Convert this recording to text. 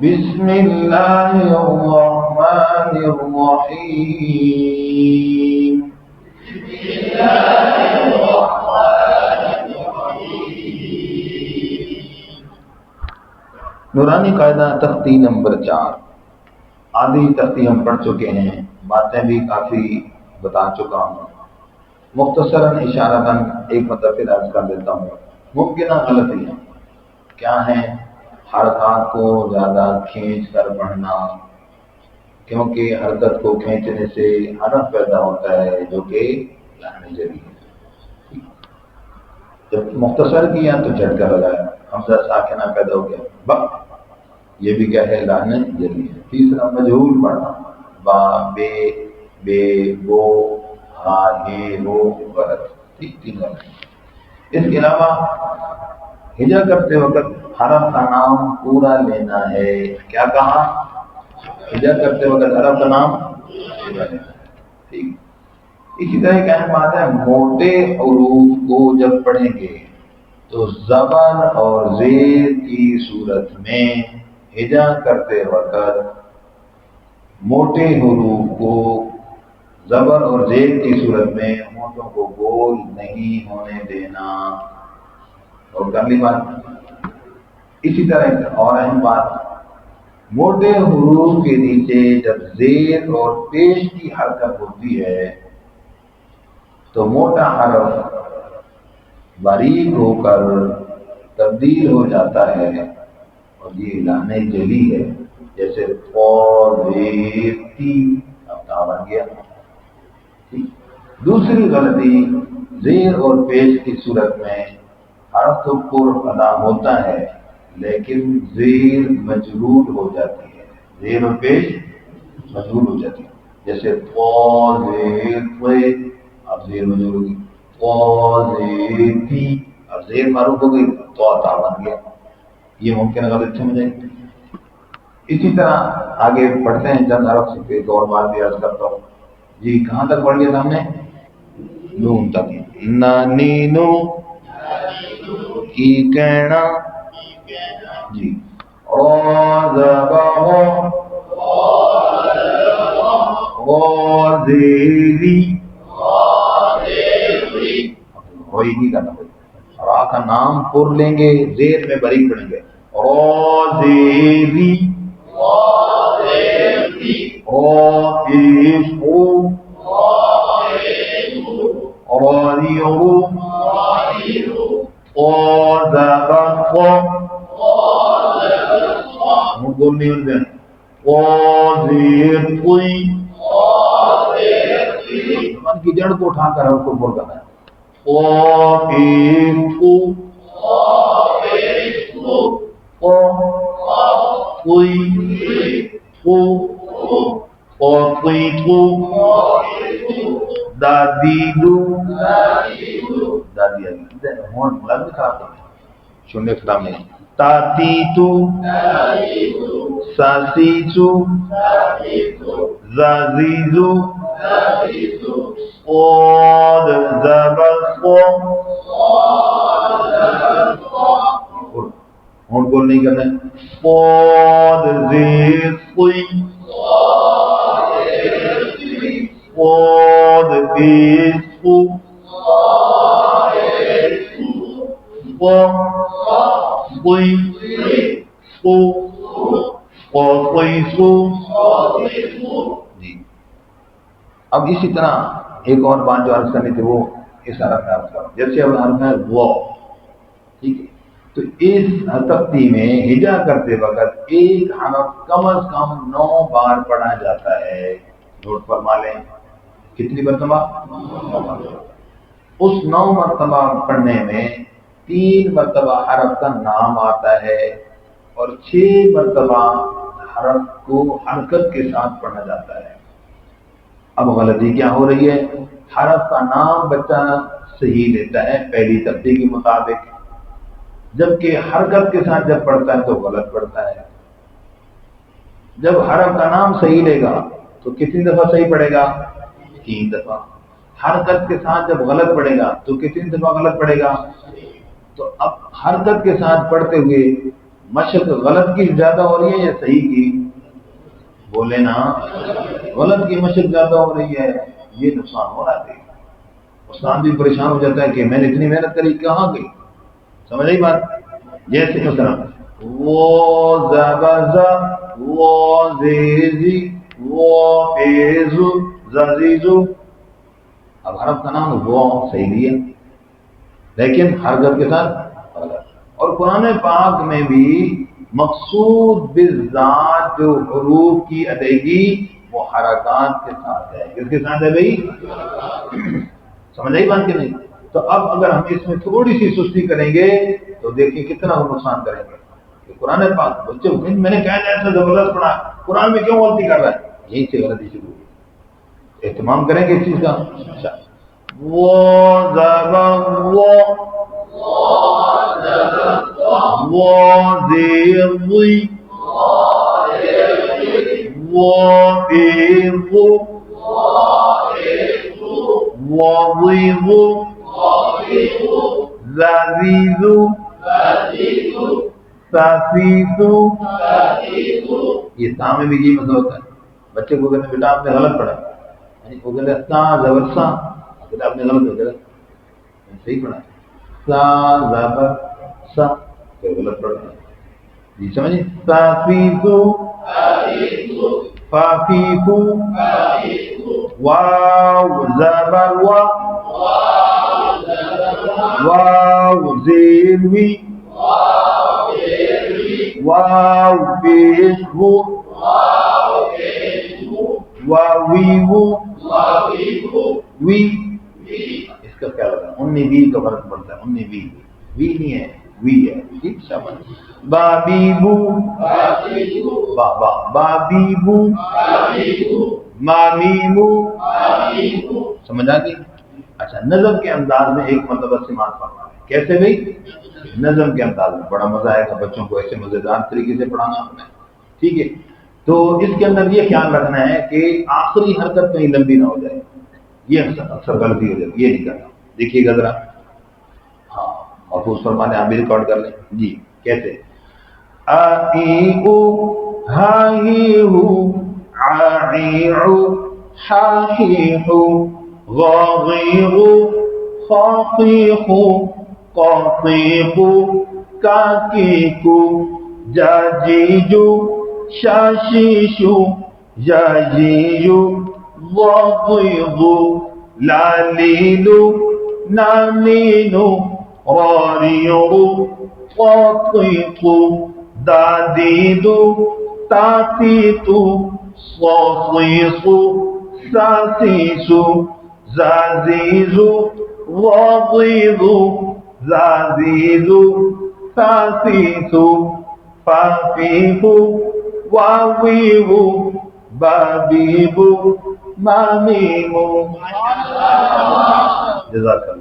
بسم اللہ الرحمن الرحیم. نورانی قاعدہ تختی نمبر 4. آدھی تختی ہم پڑھ چکے ہیں، باتیں بھی کافی بتا چکا ہوں. مختصراً اشارتاً ایک پھر عرض کر دیتا ہوں. ممکنہ غلطیاں کیا ہیں؟ حرکات کو زیادہ کھینچ کر پڑھنا، کیونکہ حرکت کو کھینچنے سے حرف پیدا ہوتا ہے جو کہ لحن جری ہے. جب مختصر کیا تو جھٹکا لگایا، حمزہ ساکنہ پیدا ہو گیا با، یہ بھی کیا ہے؟ لحن جری ہے. تیسرا مجہول پڑھنا، با بے بے بو ہا یہ وہ غلط. تین غلط. اس کے علاوہ ہجا کرتے وقت حرف کا نام پورا لینا ہے. کیا کہا؟ ہجا کرتے وقت حرف کا نام پورا لینا ہے. ٹھیک. اسی طرح ایک اہم بات ہے، موٹے حروف کو جب پڑھیں گے تو زبر اور زیر کی صورت میں ہجا کرتے وقت موٹے حروف کو زبر اور زیر کی صورت میں ہونٹوں کو گول نہیں ہونے دینا. اور کرنی بات. اسی طرح ایک اور اہم بات، موٹے حروف کے نیچے جب زیر اور پیش کی حرکت ہوتی ہے تو موٹا حرف باریک ہو کر تبدیل ہو جاتا ہے اور یہ لحن جلی ہے. جیسے قویتی اب تا بن گیا. دوسری غلطی، زیر اور پیش کی صورت میں حرف تو پر ادا ہوتا ہے لیکن زیر مجرور ہو جاتی ہے. زیر اور پیش مجرور ہو جاتی ہے. جیسے قویتی، اب زیر مجرور ہوگی. قویتی، اب زیر معروف ہو گئی تو تا بن گیا. یہ ممکن غلط سمجھیں. اسی طرح آگے پڑھتے ہیں چند حرف سے. ایک اور بات بھی عرض کرتا ہوں. جی کہاں تک پڑھ لیا ہم نے؟ نون تک. نانی نو کی کہنا جی. اور زیری وہی نہیں کرنا. را کا نام پر لیں گے، زیر میں بریک پڑیں گے. اور زیری کی جڑ کو اٹھا کر ہم کو بول کرنا ہے. شنیہ خراب نہیں. تاتیتو ساسیسو زازیزو قد زبقو. ہون بول نہیں کرنا ہے. قد زیقی قد بیسو جی. اب اسی طرح ایک اور بات جو عرض کرنی تھی وہ اس حرف میں عرض کروں. جیسے اب حرف ہے وہ، ٹھیک ہے، تو اس تختی میں ہجا کرتے وقت ایک حرف کم از کم 9 بار پڑھا جاتا ہے. نوٹ فرما لیں. کتنی مرتبہ؟ 9 مرتبہ. اس 9 مرتبہ پڑھنے میں 3 مرتبہ حرف کا نام آتا ہے اور 6 مرتبہ حرف کو حرکت کے ساتھ پڑھا جاتا ہے. اب غلطی کیا ہو رہی ہے؟ حرف کا نام بچہ صحیح لیتا ہے پہلی ترتیب کے مطابق، جبکہ حرکت کے ساتھ جب پڑھتا ہے تو غلط پڑھتا ہے. جب حرف کا نام صحیح لے گا تو کتنی دفعہ صحیح پڑھے گا؟ 3 دفعہ. حرکت کے ساتھ جب غلط پڑھے گا تو کتنی دفعہ غلط پڑھے گا؟ تو اب حرکت کے ساتھ پڑھتے ہوئے مشق غلط کی زیادہ ہو رہی ہے یا صحیح کی؟ بولے نا، غلط کی مشق زیادہ ہو رہی ہے، یہ نقصان ہو رہا ہے۔ استاد بھی پریشان ہو جاتا ہے کہ میں نے اتنی محنت کری کہاں گئی، سمجھ آئی بات؟ جیسے مثلا وہ زبزہ وہ زیزی وہ پیزو ززیزو، اب حرف کا نام وہ صحیح دیا لیکن حرکت کے ساتھ غلط۔ اور قرآن پاک میں بھی مقصود بالذات جو حروف کی ادائیگی وہ حرکات کے ساتھ ہے۔ کس کے ساتھ ہے بھائی؟ سمجھ آئی بات کہ نہیں؟ تو اب اگر ہم اس میں تھوڑی سی سستی کریں گے تو دیکھیں کتنا ہم نقصان کریں گے۔ کہ قرآن پاک بچے میں نے کہا ایسا زبردست پڑھا، قرآن میں کیوں غلطی کر رہا ہے؟ یہیں سے غلطی شروع ہوئی۔ اہتمام کریں گے اس چیز کا۔ اچھا وہ زیغی وضیغ زازیز ساسیس، یہ تا میں بھی یہ مسئلہ ہوتا ہے۔ بچے کو کہتے ہیں بیٹا آپ نے غلط پڑھا، یعنی وہ کہتے ہیں سا زبر سا، کہتے آپ نے غلط ہو گیا، صحیح پڑھا سا زبر سا، پھر غلط پڑھا جی سمجھے۔ ساسیسو فافیفو واو زبر وا واو زیروی واو پیشو واویو وی، اس کا کیا لگا؟ انی وی کا فرق پڑتا ہے، انی وی وی نہیں ہے وی ہے، ٹھیک شامل۔ بابیبو بابا بابیبو مامیمو، سمجھ آ گئی؟ اچھا نظم کے انداز میں ایک مرتبہ سماعت پڑھنا ہے، کیسے بھائی؟ نظم کے انداز میں، بڑا مزہ آئے گا بچوں کو ایسے مزیدار طریقے سے پڑھانا آپ نے، ٹھیک ہے؟ تو اس کے اندر یہ خیال رکھنا ہے کہ آخری حرکت کہیں لمبی نہ ہو جائے، یہ اکثر غلطی ہو جائے، یہ نہیں کرنا۔ دیکھیے گا ذرا، ہاں محفوظ فرمانے، آپ بھی ریکارڈ کر لیں جی۔ کیسے؟ ای او ہائی ہو عائی عو حاہی ہو غاغی ہو خاقی ہو قاقی ہو کاکی کو جاجیجو شاشیشو جاجیجو ضاضیضو لالیلو نانینو راریرو قاطیقو دادیدو تاتیتو صاصیصو ساسیسو زازیزو واضیزو زازیزو ساسیسو فافیفو واویو بابیبو مامیمو۔ جزاک اللہ۔